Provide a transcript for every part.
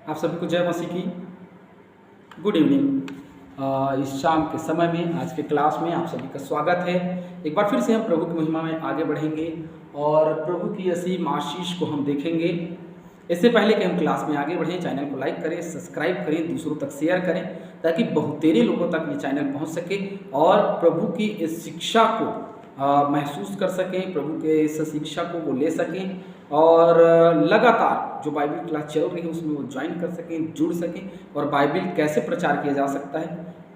आप सभी को जय मसीह की गुड इवनिंग। इस शाम के समय में आज के क्लास में आप सभी का स्वागत है। एक बार फिर से हम प्रभु की महिमा में आगे बढ़ेंगे और प्रभु की असीम आशीष को हम देखेंगे। इससे पहले कि हम क्लास में आगे बढ़ें, चैनल को लाइक करें, सब्सक्राइब करें, दूसरों तक शेयर करें ताकि बहुतेरे लोगों तक ये चैनल पहुंच सके और प्रभु की इस शिक्षा को महसूस कर सकें, प्रभु के इस शिक्षा को वो ले सकें और लगातार जो बाइबल क्लास चल रही है उसमें वो ज्वाइन कर सकें, जुड़ सकें और बाइबल कैसे प्रचार किया जा सकता है,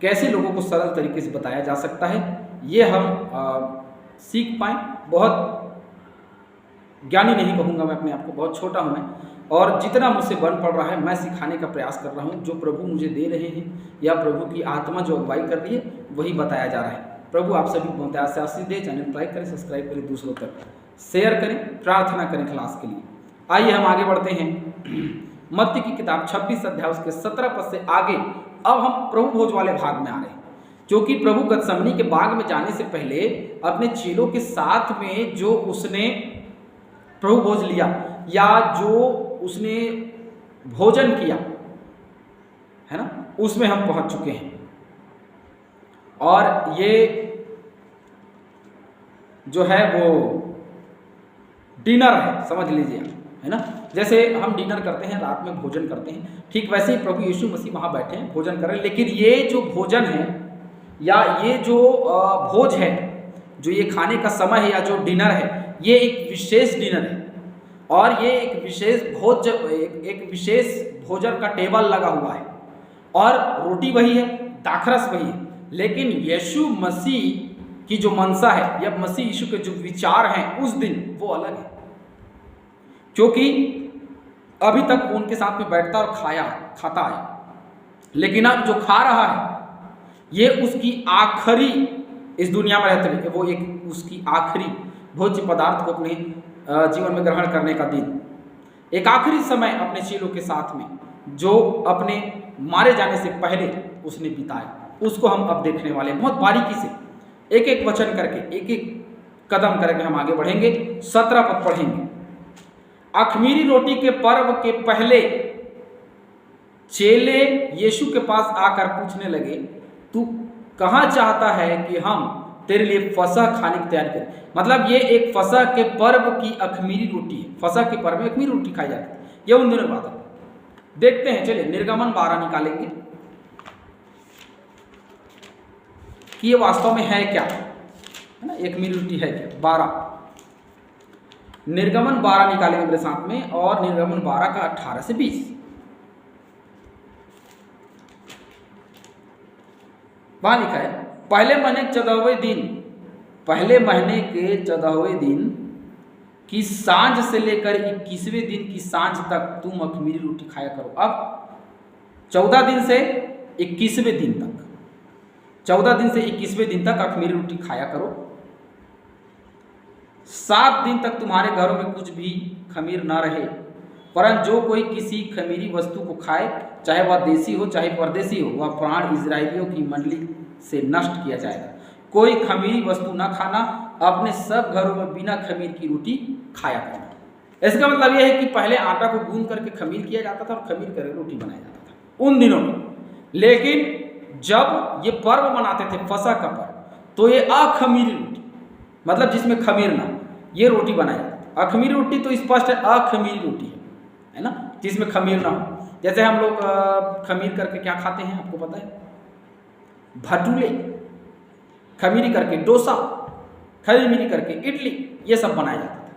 कैसे लोगों को सरल तरीके से बताया जा सकता है, ये हम सीख पाएँ। बहुत ज्ञानी नहीं कहूँगा मैं अपने आप को, बहुत छोटा हूँ मैं और जितना मुझसे बन पड़ रहा है मैं सिखाने का प्रयास कर रहा हूँ। जो प्रभु मुझे दे रहे हैं या प्रभु की आत्मा जो अगुवाई कर रही है वही बताया जा रहा है। प्रभु आप सभी को बहुत से आशीष दे। चैनल को लाइक करें, सब्सक्राइब करें, दूसरों तक शेयर करें, प्रार्थना करें क्लास के लिए। आइए हम आगे बढ़ते हैं। मत्ती की किताब 26 अध्याय उसके 17 पद से आगे अब हम प्रभु भोज वाले भाग में आ रहे हैं, क्योंकि प्रभु गतसमनी के बाग में जाने से पहले अपने चेलों के साथ में जो उसने प्रभु भोज लिया या जो उसने भोजन किया है ना, उसमें हम पहुंच चुके हैं। और ये जो है वो डिनर है, समझ लीजिए, है ना। जैसे हम डिनर करते हैं, रात में भोजन करते हैं, ठीक वैसे ही प्रभु यीशु मसीह वहाँ बैठे हैं, भोजन कर रहे हैं। लेकिन ये जो भोजन है या ये जो भोज है, जो ये खाने का समय है या जो डिनर है, ये एक विशेष डिनर है और ये एक विशेष भोज, एक विशेष भोजन का टेबल लगा हुआ है और रोटी वही है, दाखरस वही है, लेकिन यीशु मसीह की जो मनसा है या मसीह यीशु के जो विचार हैं उस दिन वो अलग है, क्योंकि अभी तक वो उनके साथ में बैठता और खाता है, लेकिन अब जो खा रहा है ये उसकी आखिरी, इस दुनिया में रहते हुए वो एक उसकी आखिरी भोज्य पदार्थ को अपने जीवन में ग्रहण करने का दिन, एक आखिरी समय अपने चेलों के साथ में जो अपने मारे जाने से पहले उसने बिताया, उसको हम अब देखने वाले हैं। बहुत बारीकी से एक एक वचन करके, एक एक कदम करके हम आगे बढ़ेंगे। 17 पद पढ़ेंगे। अख़मीरी रोटी के पर्व के पहले चेले यीशु के पास आकर पूछने लगे, तू कहाँ चाहता है कि हम तेरे लिए फसह खाने की तैयारी करें। मतलब ये एक फसह के पर्व की अख़मीरी रोटी है। फसह के पर्व में अख़मीरी रोटी खाई जाती है, ये उन दिनों बात है। देखते हैं, चलिए निर्गमन 12 निकालेंगे कि ये वास्तव में है क्या, है ना, एक मिनटी है क्या। 12 निर्गमन 12 निकालेंगे मेरे साथ में, और निर्गमन 12 का 18 से 20। वहां लिखा है, पहले महीने के 14वें दिन की सांझ से लेकर 21वें दिन की सांझ तक तुम अख़मीरी रोटी खाया करो। अब 14 दिन से 21वें दिन तक, 14 दिन से 21वें दिन तक अख़मीरी रोटी खाया करो। 7 दिन तक तुम्हारे घरों में कुछ भी खमीर ना रहे, परंतु जो कोई किसी खमीरी वस्तु को खाए, चाहे वह देसी हो चाहे परदेसी हो, वह प्राण इजराइलियों की मंडली से नष्ट किया जाएगा। कोई खमीरी वस्तु न खाना, अपने सब घरों में बिना खमीर की रोटी खाया करना। इसका मतलब यह है कि पहले आटा को गूंद करके खमीर किया जाता था और खमीर करके रोटी बनाया जाता था उन दिनों में। लेकिन जब ये पर्व मनाते थे, फसह का पर्व, तो ये अख़मीरी रोटी, मतलब जिसमें खमीर ना, ये रोटी बनाया जाता था। अख़मीरी रोटी तो स्पष्ट है अख़मीरी रोटी है ना, जिसमें खमीर ना हो। जैसे हम लोग खमीर करके क्या खाते हैं आपको पता है, भटूरे खमीरी करके, डोसा खमीरी करके, इडली, ये सब बनाया जाता था।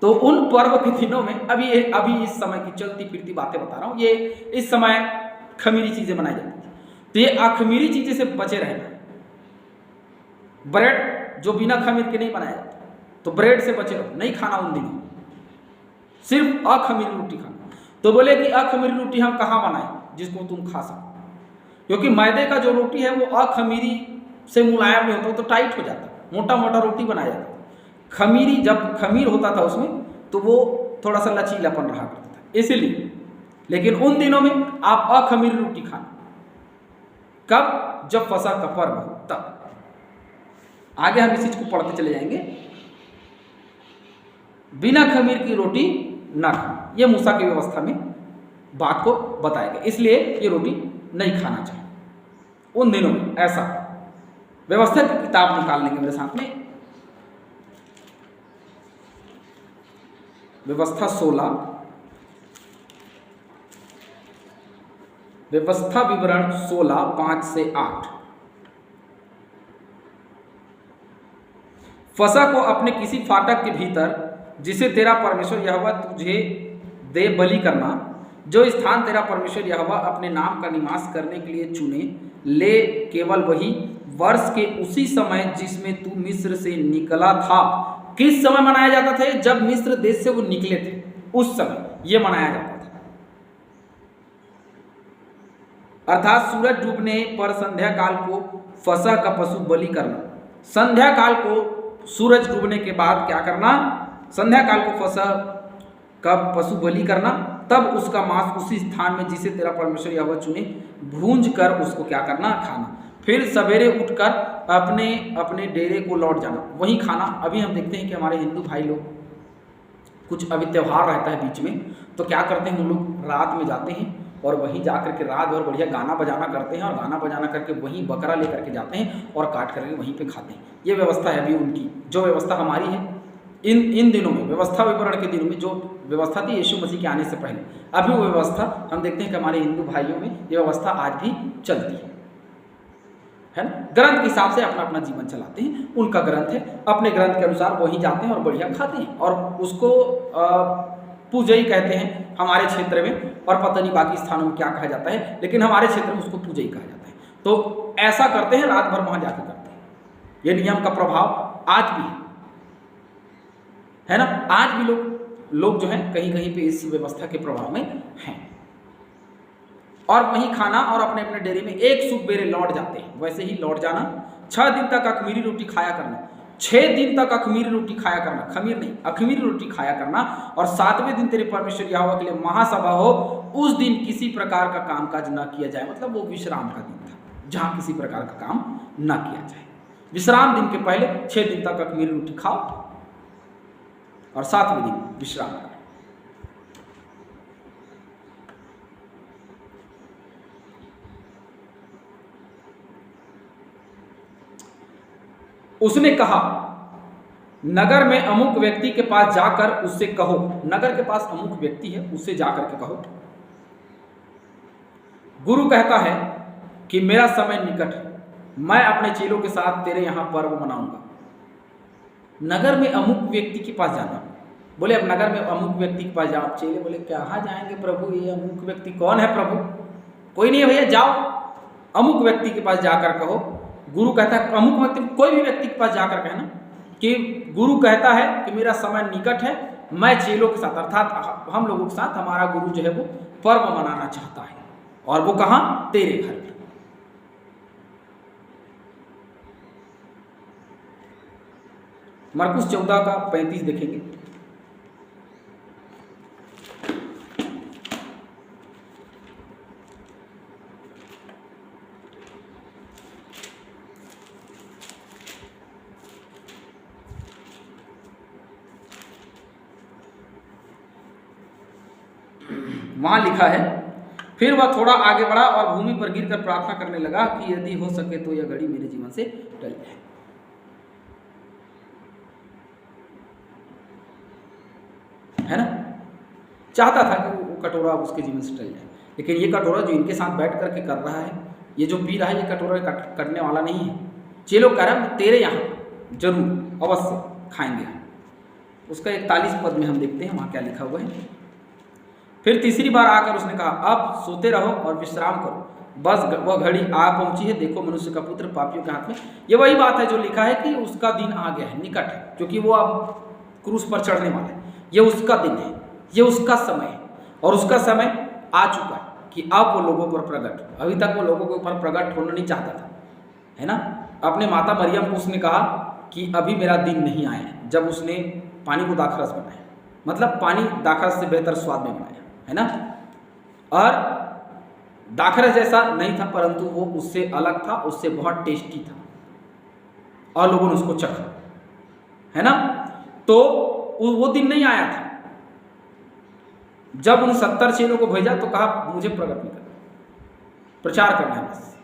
तो उन पर्व के दिनों में अभी इस समय की चलती फिरती बातें बता रहा हूँ, ये इस समय खमीरी चीज़ें बनाई जाती थी। तो ये अख़मीरी चीज़ें से बचे रहना। ब्रेड जो बिना खमीर के नहीं बनाया जाता, तो ब्रेड से बचे रहो, नहीं खाना उन दिनों, सिर्फ अख़मीरी रोटी खाना। तो बोले कि अख़मीरी रोटी हम कहाँ बनाएं जिसको तुम खा सको, क्योंकि मैदे का जो रोटी है वो अख़मीरी से मुलायम नहीं होता, तो टाइट हो जाता, मोटा मोटा रोटी बनाया जाता। खमीरी, जब खमीर होता था उसमें तो वो थोड़ा सा लचीलापन रहा करता था, इसीलिए। लेकिन उन दिनों में आप अख़मीरी रोटी खाना, कब, जब फसह का पर्व हो तब। आगे हम इस चीज को पढ़ते चले जाएंगे। बिना खमीर की रोटी ना खाना, ये मूसा की व्यवस्था में बात को बताएगा, इसलिए ये रोटी नहीं खाना चाहिए उन दिनों में। ऐसा व्यवस्था की किताब निकाल लेंगे मेरे साथ में, व्यवस्था 16, व्यवस्था विवरण 16 5 से 8। फसह को अपने किसी फाटक के भीतर जिसे तेरा परमेश्वर यहोवा तुझे दे बलि करना, जो स्थान तेरा परमेश्वर यहोवा अपने नाम का निवास करने के लिए चुने ले, केवल वही वर्ष के उसी समय जिसमें तू मिस्र से निकला था। किस समय मनाया जाता था? जब मिस्र देश से वो निकले थे उस समय ये मनाया जाता था। अर्थात सूरज डूबने पर संध्या काल को फसह का पशु बलि करना। संध्या काल को सूरज डूबने के बाद क्या करना? संध्या काल को फसह का पशु बलि करना, तब उसका मांस उसी स्थान में जिसे तेरा परमेश्वर यहोवा चुने भूंज कर उसको क्या करना? खाना। फिर सवेरे उठकर अपने अपने डेरे को लौट जाना, वहीं खाना। अभी हम देखते हैं कि हमारे हिंदू भाई लोग कुछ अभी त्यौहार रहता है बीच में, तो क्या करते हैं, हम लोग रात में जाते हैं और वहीं जाकर के रात भर बढ़िया गाना बजाना करते हैं, और गाना बजाना करके वहीं बकरा लेकर के जाते हैं और काट करके वहीं पे खाते हैं। ये व्यवस्था है अभी उनकी। जो व्यवस्था हमारी है इन दिनों में, व्यवस्था विवरण के दिनों में जो व्यवस्था थी यीशु मसीह के आने से पहले, अभी वो व्यवस्था हम देखते हैं कि हमारे हिंदू भाइयों में ये व्यवस्था आज भी चलती है ना। ग्रंथ के हिसाब से अपना अपना जीवन चलाते हैं, उनका ग्रंथ है, अपने ग्रंथ के अनुसार वहीं जाते हैं और बढ़िया खाते हैं, और उसको पूजई कहते हैं हमारे क्षेत्र में, और पता नहीं बाकी स्थानों में क्या कहा जाता है, लेकिन हमारे क्षेत्र में उसको पूजई कहा जाता है। तो ऐसा करते हैं, रात भर वहां जाकर करते हैं। ये नियम का प्रभाव आज भी है ना। आज भी लोग जो है कहीं कहीं पे इस व्यवस्था के प्रभाव में हैं, और वहीं खाना और अपने अपने डेरे में एक सुबेरे लौट जाते हैं। वैसे ही लौट जाना। 6 दिन तक अखमीरी रोटी खाया करना। 6 दिन तक अखमीरी रोटी खाया करना, खमीर नहीं, अखमीरी रोटी खाया करना। और 7वें दिन तेरे परमेश्वर यहोवा के लिए महासभा हो, उस दिन किसी प्रकार का कामकाज न किया जाए। मतलब वो विश्राम का दिन था जहाँ किसी प्रकार का काम न किया जाए। विश्राम दिन के पहले 6 दिन तक अखमीरी रोटी खाओ और 7वें दिन विश्राम करो। उसने कहा, नगर में अमुक व्यक्ति के पास जाकर उससे कहो। नगर के पास अमुक व्यक्ति है, उससे जाकर के कहो, गुरु कहता है कि मेरा समय निकट है, मैं अपने चेलों के साथ तेरे यहां पर्व मनाऊंगा। नगर में अमुक व्यक्ति के पास जाना। बोले अब नगर में अमुक व्यक्ति के पास जाओ। चेले बोले कहाँ जाएंगे प्रभु, ये अमुक व्यक्ति कौन है प्रभु? कोई नहीं है भैया, जाओ अमुक व्यक्ति के पास जाकर कहो। गुरु कहता है, अमुक व्यक्ति, कोई भी व्यक्ति के पास जाकर कहना कि गुरु कहता है कि मेरा समय निकट है, मैं चेलों के साथ अर्थात हम लोगों के साथ हमारा गुरु जो है वो पर्व मनाना चाहता है, और वो कहाँ? तेरे घर में। मरकुस 14 का 35 देखेंगे। वहां लिखा है, फिर वह थोड़ा आगे बढ़ा और भूमि पर गिरकर प्रार्थना करने लगा कि यदि हो सके तो यह घड़ी मेरे जीवन से टल जाए। है ना। चाहता था कि वो कटोरा उसके जीवन से टल जाए, लेकिन ये कटोरा जो इनके साथ बैठ करके कर रहा है, ये जो पी रहा है, ये कटोरा कटने वाला नहीं है। चेलो कह रहा है तेरे यहाँ जरूर अवश्य खाएंगे। उसका 41 पद में हम देखते हैं वहाँ क्या लिखा हुआ है। फिर तीसरी बार आकर उसने कहा, अब सोते रहो और विश्राम करो, बस वह घड़ी आ पहुंची है, देखो मनुष्य का पुत्र पापियों के हाथ में। ये वही बात है जो लिखा है कि उसका दिन आ गया है, निकट है, क्योंकि वो अब क्रूस पर चढ़ने वाला है। ये उसका दिन है, ये उसका समय है, और उसका समय आ चुका है कि अब वो लोगों पर प्रकट। अभी तक वो लोगों के ऊपर प्रकट होना नहीं चाहता था, है ना। अपने माता मरियम को उसने कहा कि अभी मेरा दिन नहीं आया है, जब उसने पानी को दाखरस बनाया, मतलब पानी दाखरस से बेहतर स्वाद में बनाया, है ना। और दाखरस जैसा नहीं था, परंतु वो उससे अलग था, उससे बहुत टेस्टी था, और लोगों ने उसको चखा, है ना। तो वो दिन नहीं आया था जब उन 70 चेलों को भेजा तो कहा मुझे प्रकट नहीं करना, प्रचार करना है बस,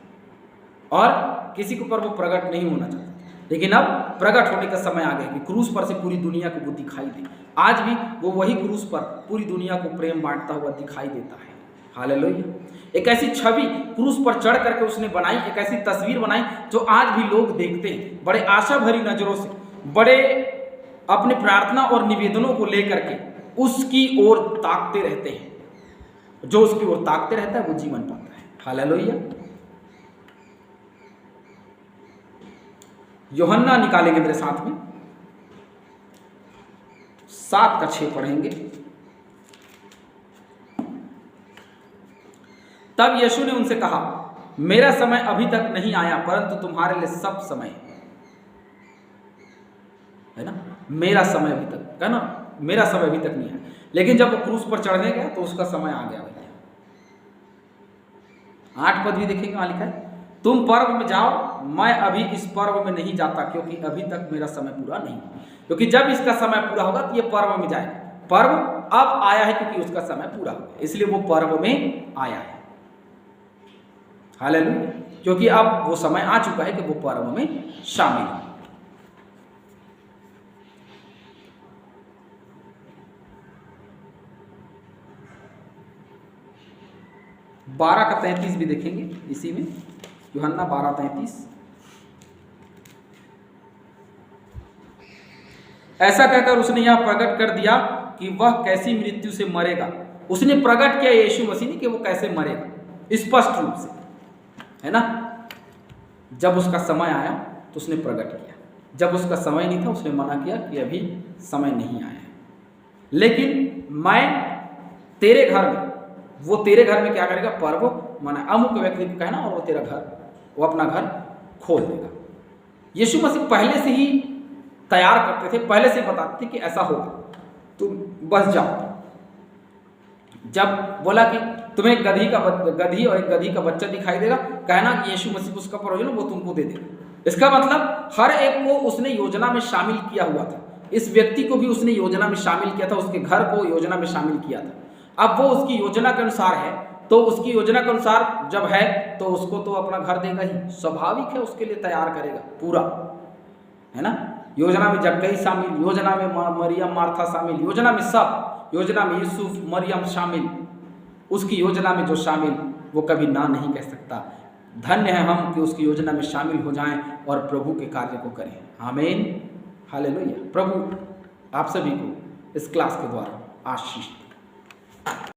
और किसी के ऊपर वो प्रकट नहीं होना चाहता। लेकिन अब प्रकट होने का समय आ गया कि क्रूस पर से पूरी दुनिया को वो दिखाई दे। आज भी वो वही क्रूस पर पूरी दुनिया को प्रेम बांटता हुआ दिखाई देता है। हालेलुया। एक ऐसी छवि क्रूस पर चढ़ करके उसने बनाई, एक ऐसी तस्वीर बनाई जो आज भी लोग देखते हैं बड़े आशा भरी नजरों से, बड़े अपने प्रार्थना और निवेदनों को लेकर के उसकी ओर ताकते रहते हैं। जो उसकी ओर ताकते रहता है वो जीवन पाता है। हालेलुया। यूहन्ना निकालेंगे मेरे साथ में, 7 का 6 पढ़ेंगे। तब यीशु ने उनसे कहा, मेरा समय अभी तक नहीं आया, परंतु तुम्हारे लिए सब समय है ना। मेरा समय अभी तक है ना, मेरा समय अभी तक नहीं आया। लेकिन जब वो क्रूस पर चढ़ने गया तो उसका समय आ गया भैया। 8 पद भी देखेंगे, वहां लिखा है, तुम पर्व में जाओ, मैं अभी इस पर्व में नहीं जाता, क्योंकि अभी तक मेरा समय पूरा नहीं हुआ। क्योंकि जब इसका समय पूरा होगा तो ये पर्व में जाएगा। पर्व अब आया है क्योंकि उसका समय पूरा हो गया, इसलिए वो पर्व में आया है। हालेलुया। क्योंकि अब वो समय आ चुका है कि वो पर्व में शामिल है। बारह का 33 भी देखेंगे इसी में, यूहन्ना 12:33। ऐसा कहकर उसने यह प्रकट कर दिया कि वह कैसी मृत्यु से मरेगा। उसने प्रकट किया यीशु मसीह ने कि वो कैसे मरेगा स्पष्ट रूप से, है ना। जब उसका समय आया तो उसने प्रकट किया, जब उसका समय नहीं था उसने मना किया कि अभी समय नहीं आया है। लेकिन मैं तेरे घर में, वो तेरे घर में क्या करेगा, पर्व मना, अमुक व्यक्ति को कहना और वो तेरा घर, वो अपना घर खोल देगा। यीशु मसीह पहले से ही तैयार करते थे, पहले से बताते थे कि ऐसा होगा, तुम बस जाओ। जब बोला कि तुम्हें गधी और एक गधी का बच्चा दिखाई देगा, कहना कि यीशु मसीह उसका प्रयोजन वो तुमको दे देगा। इसका मतलब हर एक को उसने योजना में शामिल किया हुआ था। इस व्यक्ति को भी उसने योजना में शामिल किया था, उसके घर को योजना में शामिल किया था। अब वो उसकी योजना के अनुसार है, तो उसकी योजना के अनुसार जब है तो उसको तो अपना घर देगा ही, स्वाभाविक है, उसके लिए तैयार करेगा पूरा, है ना। योजना में जक्कई शामिल, योजना में मरियम मार्था शामिल, योजना में सब, योजना में यूसुफ मरियम शामिल। उसकी योजना में जो शामिल वो कभी ना नहीं कह सकता। धन्य है हम कि उसकी योजना में शामिल हो जाएं और प्रभु के कार्य को करें। आमीन, हालेलुया। प्रभु आप सभी को इस क्लास के द्वारा आशीष